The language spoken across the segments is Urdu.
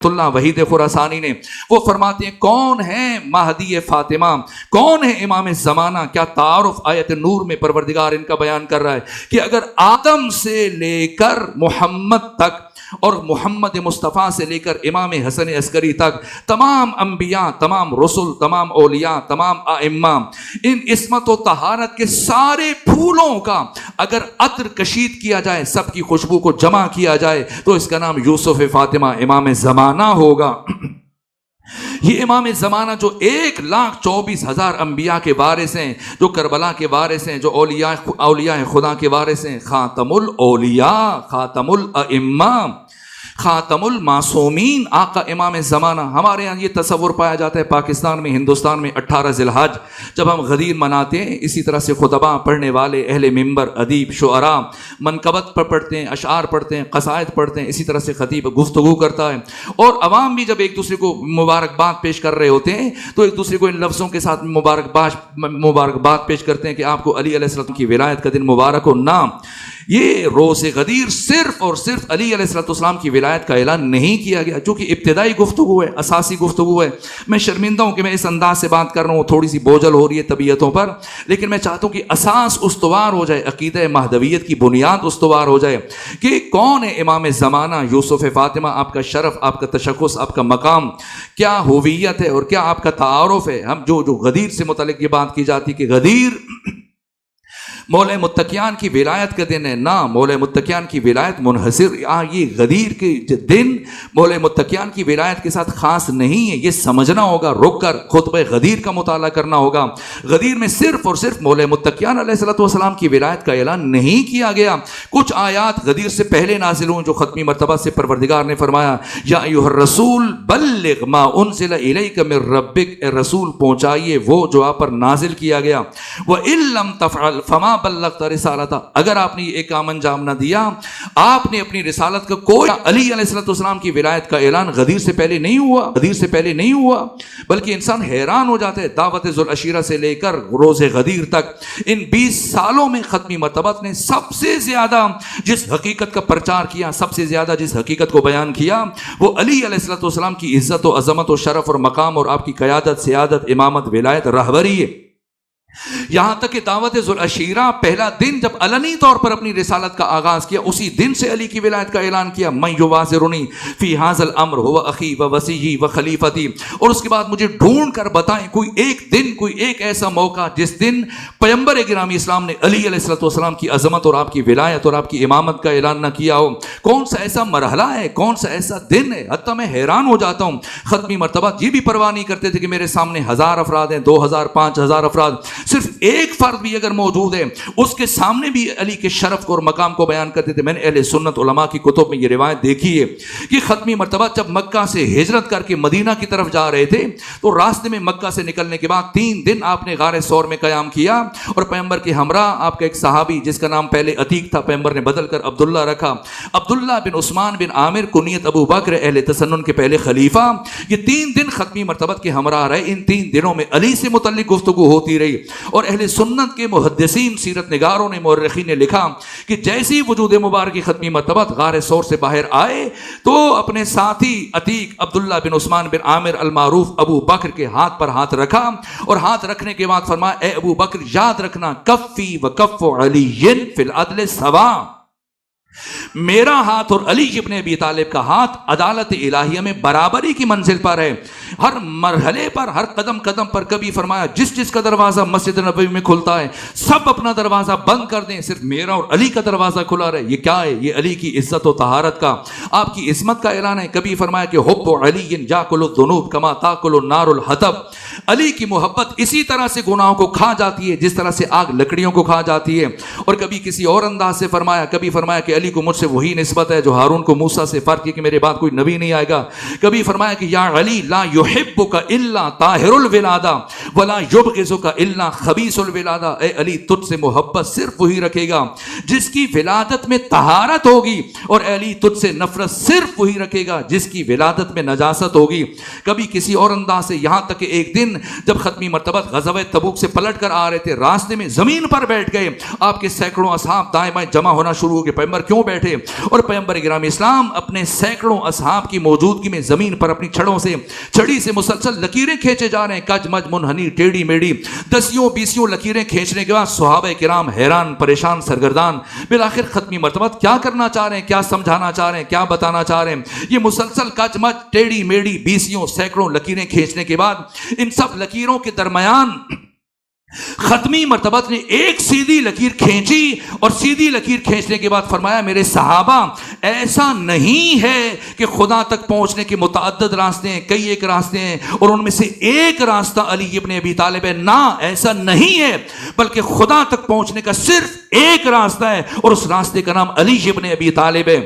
اللہ وحید خراسانی نے، وہ فرماتے ہیں کون ہے مہدی فاطمہ، کون ہے امام زمانہ؟ کیا تعارف آیت نور میں پروردگار ان کا بیان کر رہا ہے کہ اگر آدم سے لے کر محمد تک اور محمد مصطفیٰ سے لے کر امام حسن عسکری تک تمام انبیاء، تمام رسل، تمام اولیاء، تمام ائمہ، ان عصمت و طہارت کے سارے پھولوں کا اگر عطر کشید کیا جائے، سب کی خوشبو کو جمع کیا جائے تو اس کا نام یوسف فاطمہ امام زمانہ ہوگا۔ یہ امام زمانہ جو 1,24,000 انبیاء کے وارث ہیں، جو کربلا کے وارث ہیں، جو اولیاء خدا کے وارث ہیں، خاتم الاولیاء، خاتم الائمہ، خاتم المعصومین، آقا امام زمانہ۔ ہمارے یہاں یہ تصور پایا جاتا ہے پاکستان میں، ہندوستان میں 18 ذی الحج جب ہم غدیر مناتے ہیں، اسی طرح سے خطبہ پڑھنے والے، اہل منبر، ادیب، شعراء منقبت پر پڑھتے ہیں، اشعار پڑھتے ہیں، قصائد پڑھتے ہیں، اسی طرح سے خطیب گفتگو کرتا ہے، اور عوام بھی جب ایک دوسرے کو مبارکباد پیش کر رہے ہوتے ہیں تو ایک دوسرے کو ان لفظوں کے ساتھ مبارکباد پیش کرتے ہیں کہ آپ کو علی علیہ السلام کی ولایت کا دن مبارک ہو۔ نام یہ روز غدیر صرف اور صرف علی علیہ السلام کی ولایت کا اعلان نہیں کیا گیا، جو کہ ابتدائی گفتگو ہے، اساسی گفتگو ہے۔ میں شرمندہ ہوں کہ میں اس انداز سے بات کر رہا ہوں، تھوڑی سی بوجھل ہو رہی ہے طبیعتوں پر، لیکن میں چاہتا ہوں کہ اساس استوار ہو جائے، عقیدہ مہدویت کی بنیاد استوار ہو جائے کہ کون ہے امام زمانہ یوسف فاطمہ، آپ کا شرف، آپ کا تشخص، آپ کا مقام کیا ہویت ہے اور کیا آپ کا تعارف ہے۔ ہم جو غدیر سے متعلق یہ بات کی جاتی کہ غدیر مولا متقیان کی ولایت کا دن ہے، نہ مولا متقیان کی ولایت منحصر یہ غدیر کے دن مولا متقیان کی ولایت کے ساتھ خاص نہیں ہے۔ یہ سمجھنا ہوگا، رک کر خطبہ غدیر کا مطالعہ کرنا ہوگا۔ غدیر میں صرف اور صرف مولا متقیان علیہ السلام کی ولایت کا اعلان نہیں کیا گیا۔ کچھ آیات غدیر سے پہلے نازل ہوئیں جو ختمی مرتبہ سے پروردگار نے فرمایا یا ایھا الرسول بلغ ما انزل الیک من ربک، اے رسول پہنچائیے وہ جو آپ پر نازل کیا گیا، وَإِن لَّمْ تَفْعَلْ فَمَا بلغت رسالتہ، اگر آپ نے یہ کام انجام نہ دیا، آپ نے اپنی رسالت کا کوئی علی علیہ السلام کی ولایت کا اعلان غدیر سے پہلے نہیں ہوا، بلکہ انسان حیران ہو جاتا ہے۔ دعوت ذوالعشیرہ سے لے کر روز غدیر تک ان 20 سالوں میں ختمی مرتبہ نے سب سے زیادہ جس حقیقت کا پرچار کیا، سب سے زیادہ جس حقیقت کو بیان کیا، وہ علی علیہ السلام کی عزت و عظمت و شرف اور مقام اور آپ کی قیادت، سیادت، امامت، ولایت، رہبری ہے۔ یہاں تک کہ دعوت ذوالعشیرہ پہلا دن جب علنی طور پر اپنی رسالت کا آغاز کیا، اسی دن سے علی کی ولایت کا اعلان کیا، من یوازرنی فی ھذا الامر هو اخی و وصیی و خلیفتی، اور اس کے بعد مجھے ڈھونڈ کر بتائیں کوئی ایک دن، کوئی ایک ایسا موقع جس دن پیغمبر گرامی اسلام نے علی علیہ السلام کی عظمت اور آپ کی ولایت اور آپ کی امامت کا اعلان نہ کیا ہو۔ کون سا ایسا مرحلہ ہے، کون سا ایسا دن ہے؟ حتیٰ میں حیران ہو جاتا ہوں، ختمی مرتبہ یہ بھی پرواہ نہیں کرتے تھے کہ میرے سامنے 1000 افراد ہیں، 2000، 5000 افراد، صرف ایک فرد بھی اگر موجود ہے اس کے سامنے بھی علی کے شرف کو اور مقام کو بیان کرتے تھے۔ میں نے اہل سنت علماء کی کتب میں یہ روایت دیکھی ہے کہ ختمی مرتبہ جب مکہ سے ہجرت کر کے مدینہ کی طرف جا رہے تھے تو راستے میں مکہ سے نکلنے کے بعد 3 دن آپ نے غار ثور میں قیام کیا، اور پیغمبر کے ہمراہ آپ کا ایک صحابی جس کا نام پہلے عتیق تھا، پیغمبر نے بدل کر عبداللہ رکھا، عبداللہ بن عثمان بن عامر کنیت ابو بکر، اہل تسنن کے پہلے خلیفہ، یہ 3 دن ختمی مرتبہ کے ہمراہ رہے۔ ان 3 دنوں میں علی سے متعلق گفتگو ہوتی رہی، اور اہل سنت کے محدثین، سیرت نگاروں نے، مورخین نے لکھا کہ جیسی وجود مبارک کی ختمی مرتبہ غار ثور سے باہر آئے تو اپنے ساتھی عتیق عبداللہ بن عثمان بن عامر المعروف ابو بکر کے ہاتھ پر ہاتھ رکھا، اور ہاتھ رکھنے کے بعد فرمایا اے ابو بکر یاد رکھنا کفی و کف علی فی العدل سوا، میرا ہاتھ اور علی ابن ابی طالب کا ہاتھ عدالت الہیہ میں برابری کی منزل پر ہے۔ ہر مرحلے پر، ہر قدم قدم پر کبھی فرمایا جس کا دروازہ مسجد نبوی میں کھلتا ہے سب اپنا دروازہ بند کر دیں، صرف میرا اور علی کا دروازہ کھلا رہے۔ یہ کیا ہے؟ یہ علی کی عزت و طہارت کا، آپ کی عصمت کا اعلان ہے۔ کبھی فرمایا کہ حب علی یاکل الذنوب کما تاکل النار الحطب، علی کی محبت اسی طرح سے گناہوں کو کھا جاتی ہے جس طرح سے آگ لکڑیوں کو کھا جاتی ہے۔ اور کبھی کسی اور انداز سے فرمایا، کبھی فرمایا کہ علی کو مجھ سے وہی نسبت ہے جو ہارون کو موسیٰ سے، فرق یہ کہ میرے بعد کوئی نبی نہیں آئے گا۔ کبھی فرمایا کہ یا علی لا یحبک الا طاہر الولادہ، ولا یبغضک الا خبیث الولادہ، اے علی تجھ سے محبت صرف وہی رکھے گا جس کی ولادت میں طہارت ہوگی، اور اے علی تجھ سے نفرت صرف وہی رکھے گا جس کی ولادت میں نجاست ہوگی۔ کبھی کسی اور انداز سے، یہاں تک کہ ایک دن جب ختمی مرتبہ غزوہ تبوک سے پلٹ کر آ رہے تھے، راستے میں زمین پر بیٹھ گئے، آپ کے سینکڑوں اصحاب دائیں بائیں جمع ہونا شروع ہو گئے، پیغمبر کیوں بیٹھے؟ اور پیغمبر گرامی اسلام اپنے سینکڑوں اصحاب کی موجودگی میں زمین پر اپنی چھڑوں سے، چھڑی سے مسلسل لکیریں کھینچے جا رہے ہیں، کج مج منحنی ٹیڑھی میڑھی، دسیوں بیسیوں لکیریں کھینچنے کے بعد صحابہ کرام حیران پریشان سرگردان، بالآخر ختمی مرتبہ کیا کرنا چاہ رہے ہیں، کیا سمجھانا چاہ رہے ہیں، کیا بتانا چاہ رہے ہیں؟ یہ مسلسل کج مج ٹیڑھی میڑھی بیسیوں سینکڑوں لکیریں کھینچنے کے بعد ان سب لکیروں کے درمیان ختمی مرتبہ نے ایک سیدھی لکیر کھینچی، اور سیدھی لکیر کھینچنے کے بعد فرمایا میرے صحابہ ایسا نہیں ہے کہ خدا تک پہنچنے کے متعدد راستے ہیں، کئی ایک راستے ہیں اور ان میں سے ایک راستہ علی ابن ابی طالب ہے، نہ ایسا نہیں ہے، بلکہ خدا تک پہنچنے کا صرف ایک راستہ ہے اور اس راستے کا نام علی ابن ابی طالب ہے۔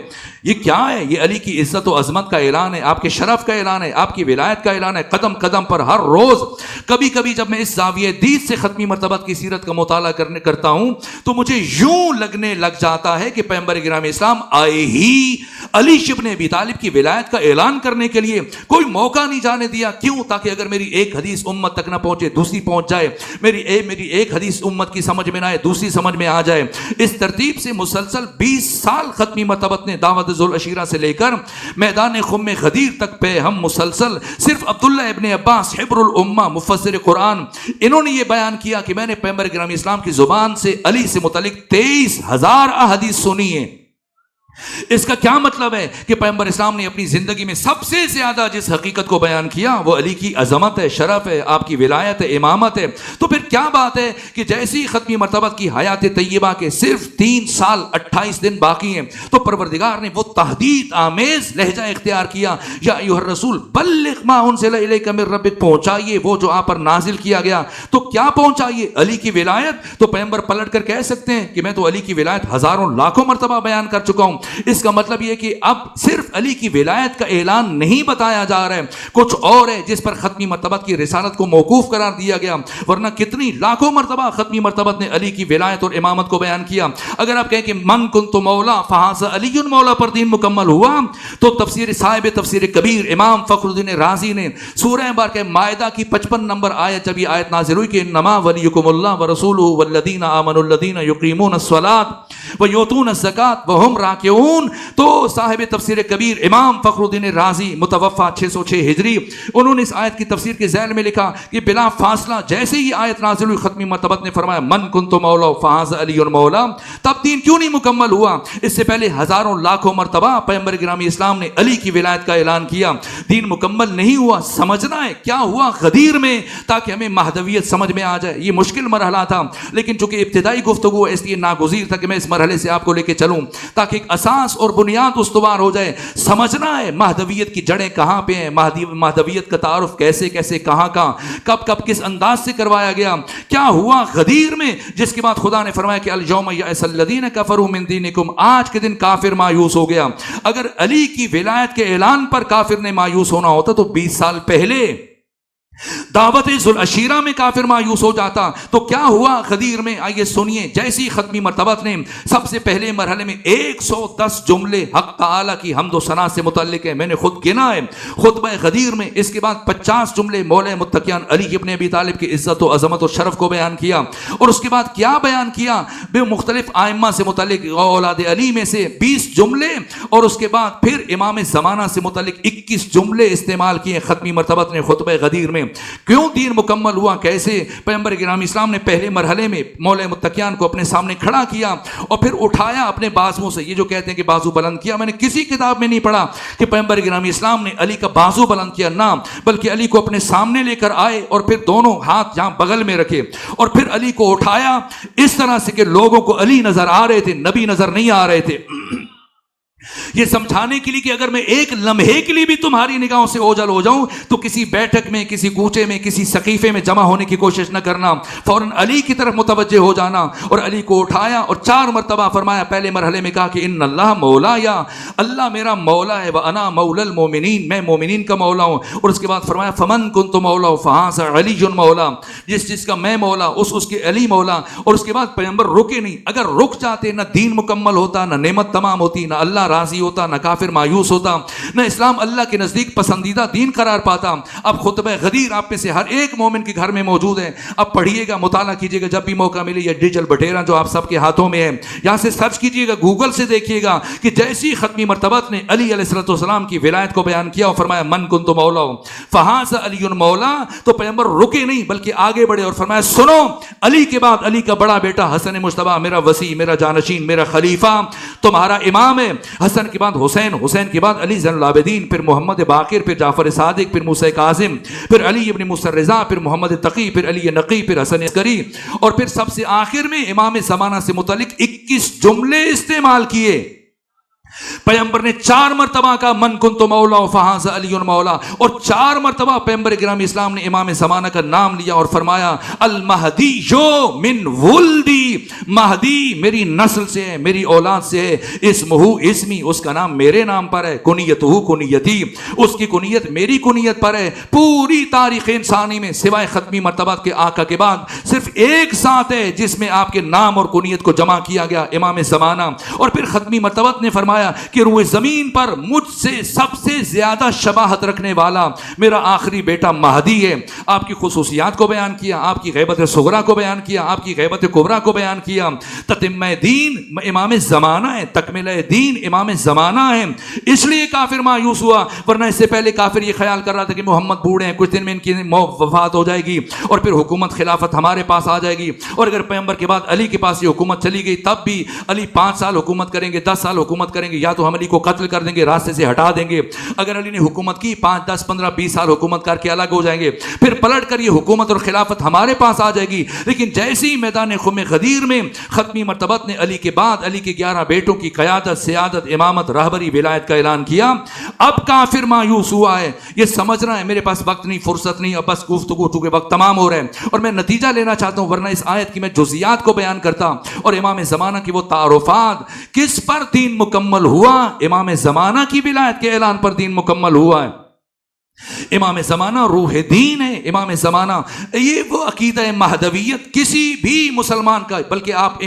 یہ کیا ہے؟ یہ علی کی عزت و عظمت کا اعلان ہے، آپ کے شرف کا اعلان ہے، آپ کی ولایت کا اعلان ہے۔ قدم قدم پر ہر روز کبھی کبھی جب میں اس زاویہ دید سے ختمی مرتبہ کی سیرت کا مطالعہ کرتا ہوں تو مجھے یوں لگنے لگ جاتا ہے کہ پیغمبر گرامی اسلام آئے ہی علی ابن ابی طالب کی ولایت کا اعلان کرنے کے لیے، کوئی موقع نہیں جانے دیا۔ کیوں؟ تاکہ اگر میری ایک حدیث امت تک نہ پہنچے دوسری پہنچ جائے، میری ایک حدیث امت کی سمجھ میں نہ آئے دوسری سمجھ میں آ جائے۔ اس ترتیب سے مسلسل 20 سال ختمی مرتبہ نے دعوت ذوالعشیرہ سے لے کر میدان خم غدیر تک پہ ہم مسلسل صرف عبداللہ ابن عباس حبر الامہ مفسر قرآن، انہوں نے یہ بیان کیا کہ میں نے پیغمبر گرامی اسلام کی زبان سے علی سے متعلق 23,000 احادیث سنی ہیں۔ اس کا کیا مطلب ہے کہ پیغمبر اسلام نے اپنی زندگی میں سب سے زیادہ جس حقیقت کو بیان کیا وہ علی کی عظمت ہے، شرف ہے، آپ کی ولایت ہے، امامت ہے۔ تو پھر کیا بات ہے کہ جیسی ختمی مرتبہ کی حیات طیبہ کے صرف 3 سال 28 دن باقی ہیں تو پروردگار نے وہ تحدید آمیز لہجہ اختیار کیا، یا ایھا الرسول بلغ ما انزل الیک من ربک، پہنچائیے وہ جو آپ پر نازل کیا گیا۔ تو کیا پہنچائیے؟ علی کی ولایت۔ تو پیغمبر پلٹ کر کہہ سکتے ہیں کہ میں تو علی کی ولایت ہزاروں لاکھوں مرتبہ بیان کر چکا ہوں۔ اس کا مطلب یہ کہ اب صرف علی کی ولایت کا اعلان نہیں بتایا جا رہا ہے، کچھ اور ہے جس پر ختمی مرتبہ کی رسالت کو موقوف قرار دیا گیا، ورنہ کتنی لاکھوں مرتبہ ختمی مرتبہ نے علی کی ولایت اور امامت کو بیان کیا۔ اگر آپ کہیں کہ من کنت مولا فہذا علی مولا پر دین مکمل ہوا، تو صاحب تفسیر کبیر امام فخر الدین رازی نے سورہ بارکہ مائدہ کی 55 نمبر آیت، جب یہ آیت نازل ہوئی کہ انما ولیکم اللہ ورسولہ والذین آمنوا الذین یقیمون الصلاۃ ویؤتون الزکاۃ وہم راکعون، تو صاحب تفسیر کبیر امام فخر الدین رازی متوفی 606 ہجری، انہوں نے اس آیت کی تفسیر کے ذیل میں لکھا کہ بلا فاصلہ جیسے ہی آیت نازل ہوئی ختمی مرتبہ نے فرمایا من کنت مولا فہذا علی مولا، تب دین کیوں نہیں مکمل ہوا؟ اس سے پہلے ہزاروں لاکھوں مرتبہ پیغمبر گرامی اسلام نے علی کی ولایت کا اعلان کیا، دین مکمل نہیں ہوا۔ سمجھنا ہے کیا ہوا غدیر میں تاکہ ہمیں مہدویت سمجھ میں آ جائے۔ یہ مشکل مرحلہ تھا، لیکن چونکہ ابتدائی گفتگو اس لیے ناگزیر تھا کہ میں اس مرحلے سے آپ کو لے کے چلوں تاکہ ایک اساس اور بنیاد استوار ہو جائے۔ سمجھنا ہے مہدویت کی جڑیں کہاں پہ ہیں، مہدویت کا تعارف کیسے کیسے کہاں کب کس انداز سے کروایا گیا، کیا ہوا غدیر میں، جس کے بعد خدا نے فرمایا کہ الیوم یئس الذین کفروا من دینکم، آج کے دن کافر مایوس ہو گیا۔ اگر علی کی ولایت کے اعلان پر کافر نے مایوس ہونا ہوتا تو 20 سال پہلے دعوت ذوالعشیرہ میں کافر مایوس ہو جاتا۔ تو کیا ہوا غدیر میں؟ آئیے سنیے۔ جیسی ختمی مرتبہ نے سب سے پہلے مرحلے میں 110 جملے حق تعالیٰ کی حمد و ثنا سے متعلق ہے، میں نے خود گنا ہے خطبہ غدیر میں۔ اس کے بعد 50 جملے مولا متقیان علی ابن ابی طالب کی عزت و عظمت و شرف کو بیان کیا، اور اس کے بعد کیا بیان کیا؟ بے مختلف ائمہ سے متعلق اولاد علی میں سے 20 جملے، اور اس کے بعد پھر امام زمانہ سے متعلق 21 جملے استعمال کیے ختمی مرتبہ نے خطبہ غدیر میں۔ کیوں دین مکمل ہوا؟ کیسے؟ پیغمبر گرامی اسلام نے پہلے مرحلے میں مولا متقیان کو اپنے سامنے کھڑا کیا اور پھر اٹھایا اپنے بازوؤں سے۔ یہ جو کہتے ہیں کہ بازو بلند کیا، میں نے کسی کتاب میں نہیں پڑھا کہ پیغمبر گرامی اسلام نے علی کا بازو بلند کیا، نہ، بلکہ علی کو اپنے سامنے لے کر آئے اور پھر دونوں ہاتھ جہاں بغل میں رکھے اور پھر علی کو اٹھایا اس طرح سے کہ لوگوں کو علی نظر آ رہے تھے، نبی نظر نہیں آ رہے تھے۔ یہ سمجھانے کے لیے کہ اگر میں ایک لمحے کے لیے بھی تمہاری نگاہوں سے اوجھل ہو جاؤں تو کسی بیٹھک میں، کسی کوچے میں، کسی سقیفے میں جمع ہونے کی کوشش نہ کرنا، فوراً علی کی طرف متوجہ ہو جانا اور علی کو اٹھایا اور 4 مرتبہ فرمایا. پہلے مرحلے میں کہا کہ ان اللہ مولا، یا اللہ میرا مولا ہے، وانا مولا المومنین، میں مومنین کا مولا ہوں. اور اس کے بعد فرمایا فمن کنت مولا فہذا علی مولا، جس کا میں مولا اس کے علی مولا. اور اس کے بعد پیغمبر رکے نہیں. اگر رک جاتے نہ دین مکمل ہوتا، نہ نعمت تمام ہوتی، نہ اللہ راضی ہوتا، نہ کافر مایوس ہوتا، نہ اسلام اللہ کے نزدیک پسندیدہ دین قرار پاتا. اب خطبہ غدیر آپ میں سے ہر ایک مومن کے گھر میں موجود ہے. اب پڑھیے گا، مطالعہ کیجیے گا جب بھی موقع ملے. یہ ڈیجیٹل بٹیرا جو آپ سب کے ہاتھوں میں ہے، یہاں سے سرچ کیجیے گا، گوگل سے دیکھیے گا کہ جیسی ختمی مرتبت نے علی علیہ السلام کی ولایت کو بیان کیا اور فرمایا من کنت مولا فہذا علی مولا، تو پیغمبر رکے نہیں بلکہ آگے بڑھے اور فرمایا سنو، علی کے بعد علی کا بڑا بیٹا حسن مجتبیٰ میرا وصی، میرا جانشین، میرا خلیفہ، تمہارا امام ہے. حسن کے بعد حسین، حسین کے بعد علی زین العابدین، پھر محمد باقر، پھر جعفر صادق، پھر موسیٰ کاظم، پھر علی ابن موسیٰ رضا، پھر محمد تقی، پھر علی نقی، پھر حسن عسکری، اور پھر سب سے آخر میں امام زمانہ سے متعلق 21 جملے استعمال کیے. پیغمبر نے 4 مرتبہ کہا من کنت مولا فہذا علی مولا، اور 4 مرتبہ پیغمبر گرامی اسلام نے امام زمانہ کا نام لیا اور فرمایا المہدی من ولدی، مہدی میری نسل سے ہے، میری اولاد سے ہے. اسمہ اسمی، اس کا نام میرے نام پر ہے. کنیتہ کنیتی، اس کی کنیت میری کنیت پر ہے. پوری تاریخ انسانی میں سوائے ختمی مرتبات کے آقا کے بعد صرف ایک ذات ہے جس میں آپ کے نام اور کنیت کو جمع کیا گیا، امام زمانہ. اور پھر ختمی مرتبات نے فرمایا کہ روئے زمین پر مجھ سے سب سے زیادہ شباہت رکھنے والا میرا آخری بیٹا مہدی ہے. آپ کی خصوصیات کو بیان کیا، آپ کی غیبت صغرا کو بیان کیا، آپ کی غیبت کبرا کو بیان کیا. تتمہ دین امام زمانہ ہے، تکملہ دین امام زمانہ ہے. اس لیے کافر مایوس ہوا، ورنہ اس سے پہلے کافر یہ خیال کر رہا تھا کہ محمد بوڑھے ہیں، کچھ دن میں ان کی وفات ہو جائے گی اور پھر حکومت خلافت ہمارے پاس آ جائے گی. اور اگر پیغمبر کے بعد علی کے پاس یہ حکومت چلی گئی تب بھی علی 5 سال حکومت کریں گے، 10 سال حکومت کریں گے، یا تو ہم علی کو قتل کر دیں گے، راستے سے ہٹا دیں گے. اگر علی نے حکومت کی 5 10 15 20 سال حکومت کر کے الگ ہو جائیں گے، پھر پلٹ کر یہ حکومت اور خلافت ہمارے پاس آ جائے گی. لیکن جیسے ہی میدان خم غدیر میں ختمی مرتبت نے علی کے بعد علی کے 11 بیٹوں کی قیادت، سیادت، امامت، رہبری، ولایت کا اعلان کیا، اب کافر مایوس ہوا ہے. یہ سمجھ رہا ہے میرے پاس وقت نہیں، فرصت نہیں، اب بس گفتگو چونکہ وقت تمام ہو رہا ہے اور میں نتیجہ لینا چاہتا ہوں، ورنہ اس آیت کی میں جزیات کو بیان کرتا. اور امام زمانہ کی وہ تعارفات، کس پر دین مکمل ہوا؟ امام زمانہ کی ولایت کے اعلان پر دین مکمل ہوا ہے. امام زمانہ روح دین ہے. امام زمانہ یہ وہ عقیدہ مہدویت کسی بھی مسلمان کا، بلکہ آپ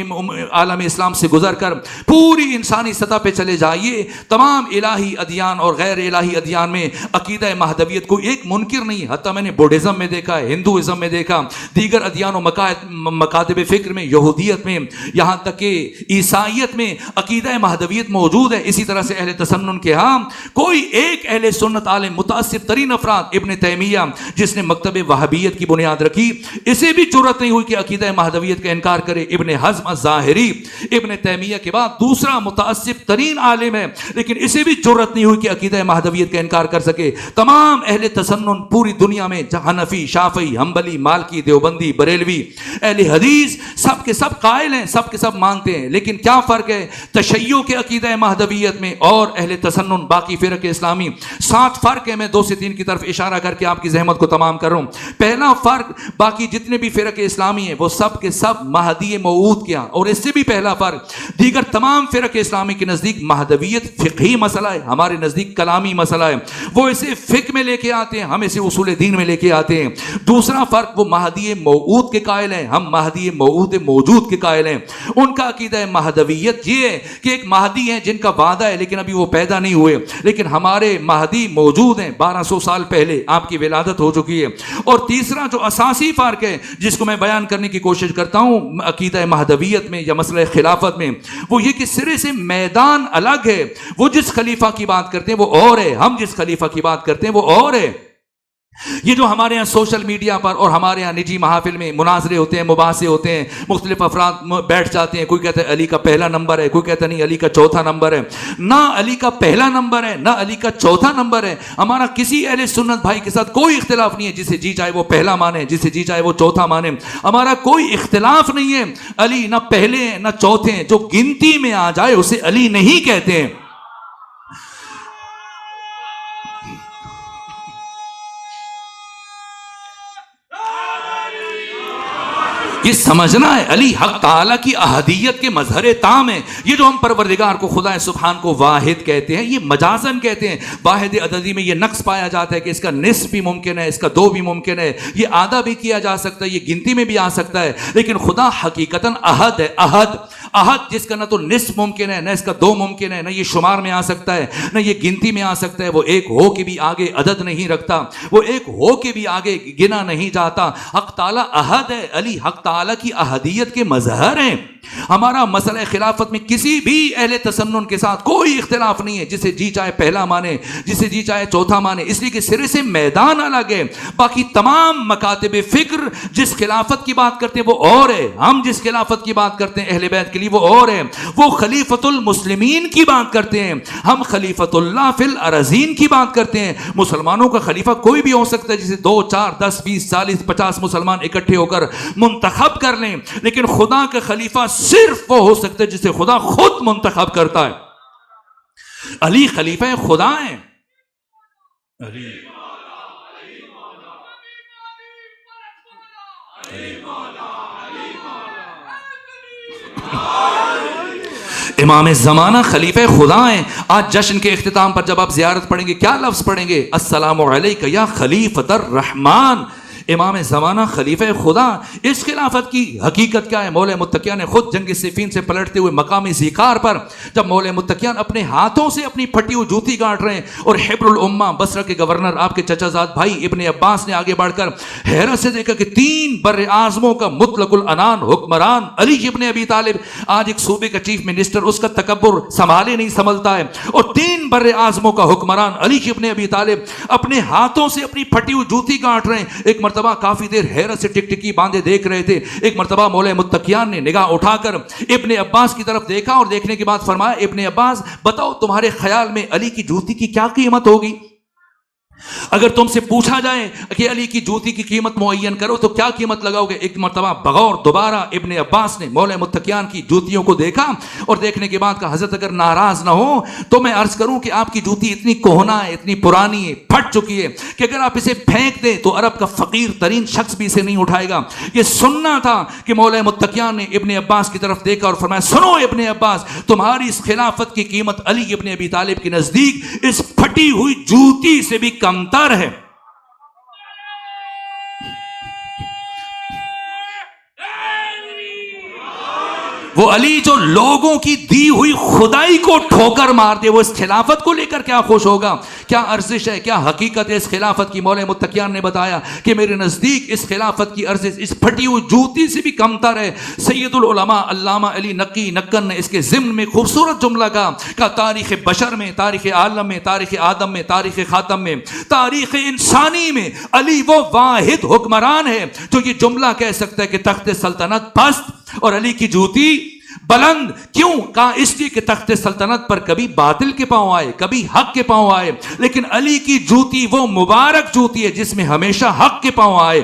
عالم اسلام سے گزر کر پوری انسانی سطح پہ چلے جائیے، تمام الہی ادیان اور غیر الہی ادیان میں عقیدہ مہدویت کو ایک منکر نہیں. حتیٰ میں نے بودھزم میں دیکھا ہے، ہندوازم میں دیکھا، دیگر ادیان و مکاتب فکر میں، یہودیت میں، یہاں تک کہ عیسائیت میں عقیدہ مہدویت موجود ہے. اسی طرح سے اہل تسنن کے ہاں کوئی ایک اہل سنت عالم متاثر ترین افراد ابن تیمیہ جس نے مکتب وہابیت کی بنیاد رکھی، اسے بھی جرأت نہیں ہوئی کہ عقیدہ مہدویت کا انکار کرے. ابن حزم الظاہری ابن تیمیہ کے بعد دوسرا متعصب ترین عالم ہے، لیکن اسے بھی جرأت نہیں ہوئی کہ عقیدہ مہدویت کا انکار کر سکے. تمام اہل تسنن پوری دنیا میں، حنفی، شافعی، حنبلی، مالکی، دیوبندی، بریلوی، اہل حدیث، سب کے سب قائل ہیں، سب کے سب مانتے ہیں. لیکن کیا فرق ہے تشیع کے عقیدہ مہدویت میں اور اہل تسنن باقی فرق اسلامی؟ 7 فرق ہے. میں 2 سے 3 کی طرف اشارہ کر کے آپ کی زحمت کو تمام کر رہا ہوں. پہلا فرق، باقی جتنے بھی فرق اسلامی ہیں وہ سب کے سب مہدی موعود کیا. اور اس سے بھی پہلا فرق، دیگر تمام فرق اسلامی کے نزدیک مہدویت فقہی مسئلہ ہے، ہمارے نزدیک کلامی مسئلہ ہے. وہ اسے فقہ میں لے کے آتے ہیں، ہم اسے اصول دین میں لے کے آتے ہیں. دوسرا فرق، وہ مہدی موعود کے قائل ہیں، ہم مہدی موعود موجود کے قائل ہیں. ان کا عقیدہ مہدویت یہ ہے کہ ایک مہدی ہیں جن کا وعدہ ہے لیکن ابھی وہ پیدا نہیں ہوئے، لیکن ہمارے مہدی موجود ہیں، 1200 سال پہلے آپ کی ولادت ہو چکی ہے. اور تیسرا جو اساسی فرق ہے جس کو میں بیان کرنے کی کوشش کرتا ہوں عقیدہ مہدویت میں یا مسئلہ خلافت میں، وہ یہ کہ سرے سے میدان الگ ہے. وہ جس خلیفہ کی بات کرتے ہیں وہ اور ہے، ہم جس خلیفہ کی بات کرتے ہیں وہ اور ہے. یہ جو ہمارے ہاں سوشل میڈیا پر اور ہمارے ہاں نجی محافل میں مناظرے ہوتے ہیں، مباحثے ہوتے ہیں، مختلف افراد بیٹھ جاتے ہیں، کوئی کہتا ہے علی کا پہلا نمبر ہے، کوئی کہتا نہیں علی کا چوتھا نمبر ہے. نہ علی کا پہلا نمبر ہے، نہ علی کا چوتھا نمبر ہے. ہمارا کسی اہل سنت بھائی کے ساتھ کوئی اختلاف نہیں ہے، جسے جی چاہے وہ پہلا مانے، جسے جی چاہے وہ چوتھا مانے. ہمارا کوئی اختلاف نہیں ہے. علی نہ پہلے ہیں نہ چوتھے ہیں، جو گنتی میں آ جائے اسے علی نہیں کہتے ہیں. یہ سمجھنا ہے علی حق تعالیٰ کی احدیت کے مظہر تام ہے. یہ جو ہم پروردگار کو خدا سبحان کو واحد کہتے ہیں یہ مجازن کہتے ہیں. واحد عددی میں یہ نقص پایا جاتا ہے کہ اس کا نصف بھی ممکن ہے, اس کا 2 بھی ممکن ہے, یہ آدھا بھی کیا جا سکتا ہے, یہ گنتی میں بھی آ سکتا ہے. لیکن خدا حقیقتاً احد ہے. احد جس کا نہ تو نصف ممکن ہے, نہ اس کا 2 ممکن ہے, نہ یہ شمار میں آ سکتا ہے, نہ یہ گنتی میں آ سکتا ہے. وہ ایک ہو کے بھی آگے عدد نہیں رکھتا, وہ ایک ہو کے بھی آگے گنا نہیں جاتا. حق تعالیٰ احد ہے. علی حق تعالیٰ کی احدیت کے مظہر ہیں. ہمارا مسئلہ خلافت میں کسی بھی اہل تسنن کے ساتھ کوئی اختلاف نہیں ہے. جسے جی چاہے پہلا مانے, جسے جی چاہے چوتھا مانے, اس لیے کہ سرے سے میدان الگ ہے. باقی تمام مکاتب فکر جس خلافت کی بات کرتے ہیں وہ اور ہے. ہم جس خلافت کی بات کرتے ہیں اہل بیت کے لیے وہ اور ہے. وہ خلیفۃ المسلمین کی بات کرتے ہیں, ہم خلیفۃ اللہ فی الارضین کی بات کرتے ہیں. مسلمانوں کا خلیفہ کوئی بھی ہو سکتا ہے, جسے 2, 4, 10, 20, 40, 50 مسلمان اکٹھے ہو کر منتخب کر لیں. لیکن خدا کا خلیفہ صرف وہ ہو سکتا ہے جسے خدا خود منتخب کرتا ہے. علی خلیفہ خدا ہیں. امام زمانہ خلیفہ خدا ہیں. آج جشن کے اختتام پر جب آپ زیارت پڑھیں گے کیا لفظ پڑھیں گے؟ السلام علیک یا خلیفۃ الرحمن. امام زمانہ خلیفہ خدا. اس خلافت کی حقیقت کیا ہے؟ مولا متقیان نے خود جنگ صفین سے پلٹتے ہوئے مقامی ذکار پر جب مولا متقیان اپنے ہاتھوں سے اپنی پھٹی ہوئی جوتی گاٹ رہے ہیں اور حبر الامہ بصرہ کے گورنر آپ کے چچا زاد بھائی ابن عباس نے آگے بڑھ کر حیرت سے دیکھا کہ 3 بر اعظموں کا مطلق العنان حکمران علی ابن ابی طالب, آج ایک صوبے کا چیف منسٹر اس کا تکبر سنبھالے نہیں سنبھلتا ہے, اور 3 بر اعظموں کا حکمران علی ابن ابی طالب اپنے ہاتھوں سے اپنی پھٹی ہوئی جوتی گاٹ رہے ہیں. ایک مرتبہ کافی دیر حیرت سے ٹکٹکی باندھے دیکھ رہے تھے. ایک مرتبہ مولا متقیان نے نگاہ اٹھا کر ابن عباس کی طرف دیکھا اور دیکھنے کے بعد فرمایا, ابن عباس بتاؤ تمہارے خیال میں علی کی جوتی کی کیا قیمت ہوگی؟ اگر تم سے پوچھا جائے کہ علی کی جوتی کی قیمت معین کرو تو کیا قیمت لگاؤ گے؟ ایک مرتبہ بغور دوبارہ ابن عباس نے مولا متقیان کی جوتیوں کو دیکھا اور دیکھنے کے بعد کہا, حضرت اگر ناراض نہ ہو تو میں عرض کروں کہ آپ کی جوتی اتنی کوہنا ہے, اتنی پرانی ہے, پھٹ چکی ہے کہ اگر آپ اسے پھینک دیں تو عرب کا فقیر ترین شخص بھی اسے نہیں اٹھائے گا. یہ سننا تھا کہ مولا متقیان نے ابن عباس کی طرف دیکھا اور فرمایا, سنو ابن عباس, تمہاری اس خلافت کی قیمت علی ابن ابی طالب کے نزدیک اس پھٹی ہوئی جوتی سے بھی کمتر ہے. وہ علی جو لوگوں کی دی ہوئی خدائی کو ٹھوکر مار دے, وہ اس خلافت کو لے کر کیا خوش ہوگا؟ کیا ارزش ہے, کیا حقیقت ہے اس خلافت کی؟ مولا متقیان نے بتایا کہ میرے نزدیک اس خلافت کی ارزش اس پھٹی ہوئی جوتی سے بھی کمتر ہے. سید العلماء علامہ علی نقی نکن نے اس کے ضمن میں خوبصورت جملہ کہا, تاریخ بشر میں, تاریخ عالم میں, تاریخ آدم میں, تاریخ خاتم میں, تاریخ انسانی میں علی وہ واحد حکمران ہے جو یہ جملہ کہہ سکتا ہے کہ تخت سلطنت پست اور علی کی جوتی بلند. کیوں کہا؟ اس لیے کہ تخت سلطنت پر کبھی باطل کے پاؤں آئے, کبھی حق کے پاؤں آئے, لیکن علی کی جوتی وہ مبارک جوتی ہے جس میں ہمیشہ حق کے پاؤں آئے.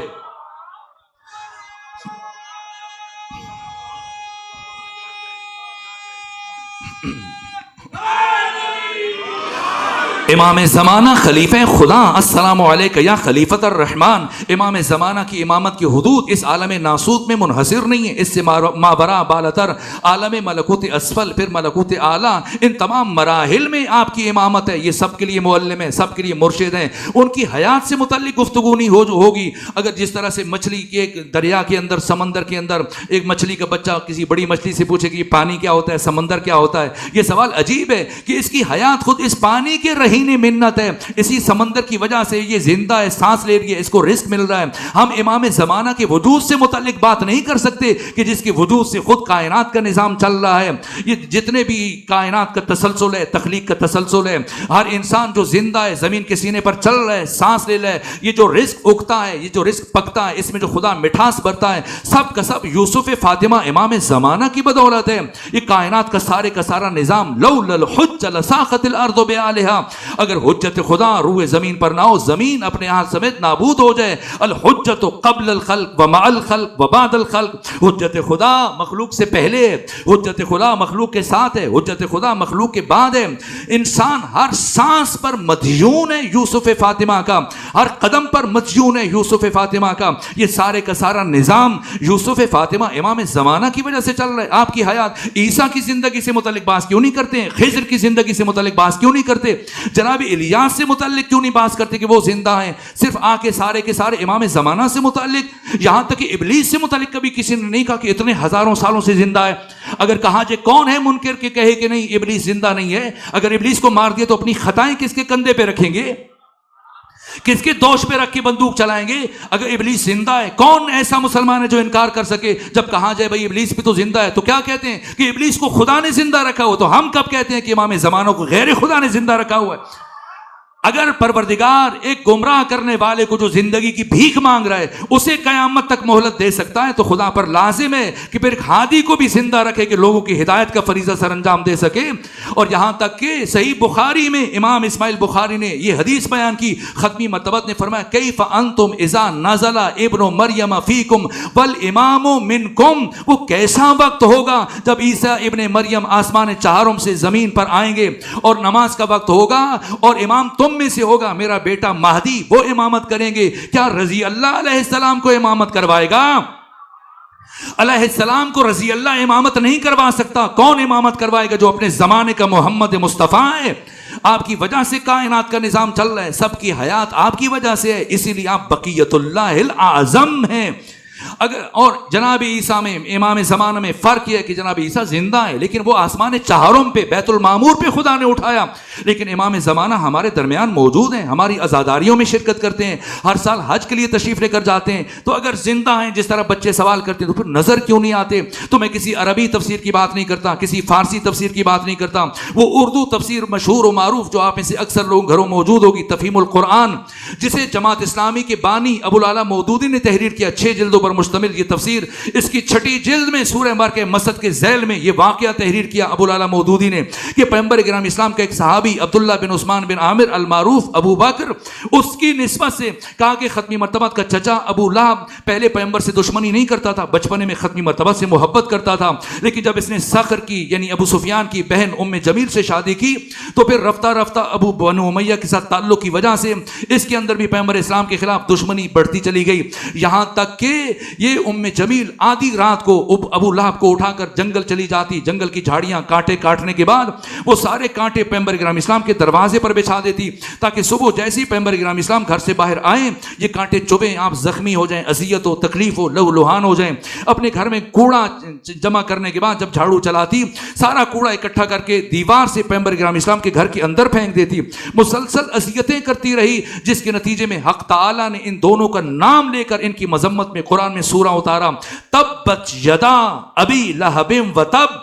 امام زمانہ خلیفہ خدا. السلام علیک یا خلیفۃ الرحمن. امام زمانہ کی امامت کی حدود اس عالم ناسوت میں منحصر نہیں ہے, اس سے مابرا بالاتر عالم ملکوت اسفل پھر ملکوت اعلیٰ, ان تمام مراحل میں آپ کی امامت ہے. یہ سب کے لیے معلم ہے, سب کے لیے مرشد ہیں. ان کی حیات سے متعلق گفتگو نہیں ہوگی. اگر جس طرح سے مچھلی کے ایک دریا کے اندر, سمندر کے اندر ایک مچھلی کا بچہ کسی بڑی مچھلی سے پوچھے کہ یہ پانی کیا ہوتا ہے, سمندر کیا ہوتا ہے, یہ سوال عجیب ہے کہ اس کی حیات خود اس پانی کے رہین منت ہے. اسی سمندر کی وجہ سے یہ زندہ ہے, سانس لے رہی ہے, اس کو رزق مل رہا ہے. ہم امام زمانہ کے وجود سے متعلق بات نہیں کر سکتے کہ جس کے وجود سے خود کائنات کا نظام چل رہا ہے. یہ جتنے بھی کائنات کا تسلسل ہے, تخلیق کا تسلسل ہے, ہر انسان جو زندہ ہے, زمین کے سینے پر چل رہا ہے, سانس لے رہا ہے, یہ جو رزق اگتا ہے, یہ جو رزق پکتا ہے, اس میں جو خدا مٹھاس بھرتا ہے, سب کا سب یوسف فاطمہ امام زمانہ کی بدولت ہے. یہ کائنات کا سارا نظام لولا الحج لساخت الارض بعالها. اگر حجت خدا روح زمین پر نہ ہو, زمین اپنے ہاتھ سمیت نابود ہو جائے. الحجت قبل الخلق و مع الخلق و بعد الخلق. حجت خدا مخلوق سے پہلے ہے, حجت خدا مخلوق کے ساتھ ہے, حجت خدا مخلوق کے بعد ہے. انسان ہر سانس پر مدیون ہے یوسف فاطمہ کا, ہر قدم پر مدیون ہے یوسف فاطمہ کا. یہ سارے کا سارا نظام یوسف فاطمہ امام زمانہ کی وجہ سے چل رہا ہے. آپ کی حیات عیسیٰ کی زندگی سے متعلق بات کیوں نہیں کرتے ہیں؟ خضر کی زندگی سے متعلق بات کیوں نہیں کرتے؟ جناب الیاس سے متعلق کیوں نہیں بات کرتے کہ وہ زندہ ہیں؟ صرف آ کے سارے امام زمانہ سے متعلق، یہاں تک کہ ابلیس سے متعلق کبھی کسی نے نہیں کہا کہ اتنے ہزاروں سالوں سے زندہ ہے. اگر کہا جائے کون ہے منکر کہ کہے کہ نہیں ابلیس زندہ نہیں ہے؟ اگر ابلیس کو مار دیا تو اپنی خطائیں کس کے کندھے پہ رکھیں گے؟ کس کے دوش پہ رکھ کے بندوق چلائیں گے؟ اگر ابلیس زندہ ہے، کون ایسا مسلمان ہے جو انکار کر سکے؟ جب کہا جائے بھائی ابلیس بھی تو زندہ ہے، تو کیا کہتے ہیں کہ ابلیس کو خدا نے زندہ رکھا ہوا. تو ہم کب کہتے ہیں کہ امام زمانوں کو غیر خدا نے زندہ رکھا ہوا ہے؟ اگر پروردگار ایک گمراہ کرنے والے کو جو زندگی کی بھیک مانگ رہا ہے اسے قیامت تک مہلت دے سکتا ہے، تو خدا پر لازم ہے کہ پھر ہادی کو بھی زندہ رکھے کہ لوگوں کی ہدایت کا فریضہ سر انجام دے سکے. اور یہاں تک کہ صحیح بخاری میں امام اسماعیل بخاری نے یہ حدیث بیان کی، ختمی مرتبت نے فرمایا کیف انتم اذا نزل ابن مریم فیکم والامام منکم. وہ کیسا وقت ہوگا جب عیسیٰ ابن مریم آسمان چہارم سے زمین پر آئیں گے اور نماز کا وقت ہوگا اور امام تم میں سے ہوگا، میرا بیٹا مہدی وہ امامت کریں گے. کیا رضی اللہ علیہ السلام کو امامت کروائے گا؟ علیہ السلام کو رضی اللہ امامت نہیں کروا سکتا. کون امامت کروائے گا؟ جو اپنے زمانے کا محمد مصطفیٰ ہے. آپ کی وجہ سے کائنات کا نظام چل رہا ہے، سب کی حیات آپ کی وجہ سے ہے، اسی لیے آپ بقیت اللہ الاعظم ہیں. اور جناب عیسیٰ میں امام زمانہ میں فرق یہ ہے کہ جناب عیسیٰ زندہ ہے لیکن وہ آسمان چہارم پہ بیت المعمور پہ خدا نے اٹھایا، لیکن امام زمانہ ہمارے درمیان موجود ہیں، ہماری عزاداریوں میں شرکت کرتے ہیں، ہر سال حج کے لیے تشریف لے کر جاتے ہیں. تو اگر زندہ ہیں جس طرح بچے سوال کرتے ہیں تو پھر نظر کیوں نہیں آتے؟ تو میں کسی عربی تفسیر کی بات نہیں کرتا، کسی فارسی تفسیر کی بات نہیں کرتا، وہ اردو تفسیر مشہور و معروف جو آپ میں سے اکثر لوگ گھروں موجود ہوگی، تفہیم القرآن، جسے جماعت اسلامی کے بانی ابو العلا مودودی نے تحریر کیا، 6 جلدوں پر مشتمل یہ تفسیر. اس کی 6 جلد میں سورہ مرکہ مسد کے ذیل میں یہ واقعہ تحریر کیا ابو العلا مودودی نے کہ پیغمبر کرام اسلام کا ایک صحابی عبداللہ بن عثمان بن عامر المعروف ابو بکر، اس کی نسبت سے کہا کہ ختمی مرتبہ کا چچا ابو لہب پہلے پیغمبر سے دشمنی نہیں کرتا تھا، بچپنے میں ختمی مرتبہ سے محبت کرتا تھا، لیکن جب اس نے صخر کی یعنی ابو سفیان کی بہن ام جمیل سے شادی کی تو پھر رفتہ رفتہ ابو بنو امیہ کے ساتھ تعلق کی وجہ سے اس کے اندر بھی پیغمبر اسلام کے خلاف دشمنی بڑھتی چلی گئی، یہاں تک کہ یہ ام جمیل آدھی رات کو ابو لہب کو اٹھا کر جنگل چلی جاتی، جنگل کی جھاڑیاں کانٹے کاٹنے کے بعد وہ سارے کانٹے پیغمبر کرام اسلام کے دروازے پر بچھا دیتی تاکہ صبح جیسے ہی پیغمبر کرام اسلام گھر سے باہر آئیں یہ کانٹے چبھیں، آپ زخمی ہو جائیں، اذیت ہو، تکلیف ہو، لہو لہان ہو جائیں. اپنے گھر میں کوڑا جمع کرنے کے بعد جب جھاڑو چلاتی سارا کوڑا اکٹھا کر کے دیوار سے پیغمبر کرام اسلام کے گھر کے اندر پھینک دیتی. مسلسل اذیتیں کرتی رہی جس کے نتیجے میں حق تعالی نے ان دونوں کا نام لے کر ان کی مذمت میں قرآن میں سورہ اتارا، تبت یدا ابی لہب و تب.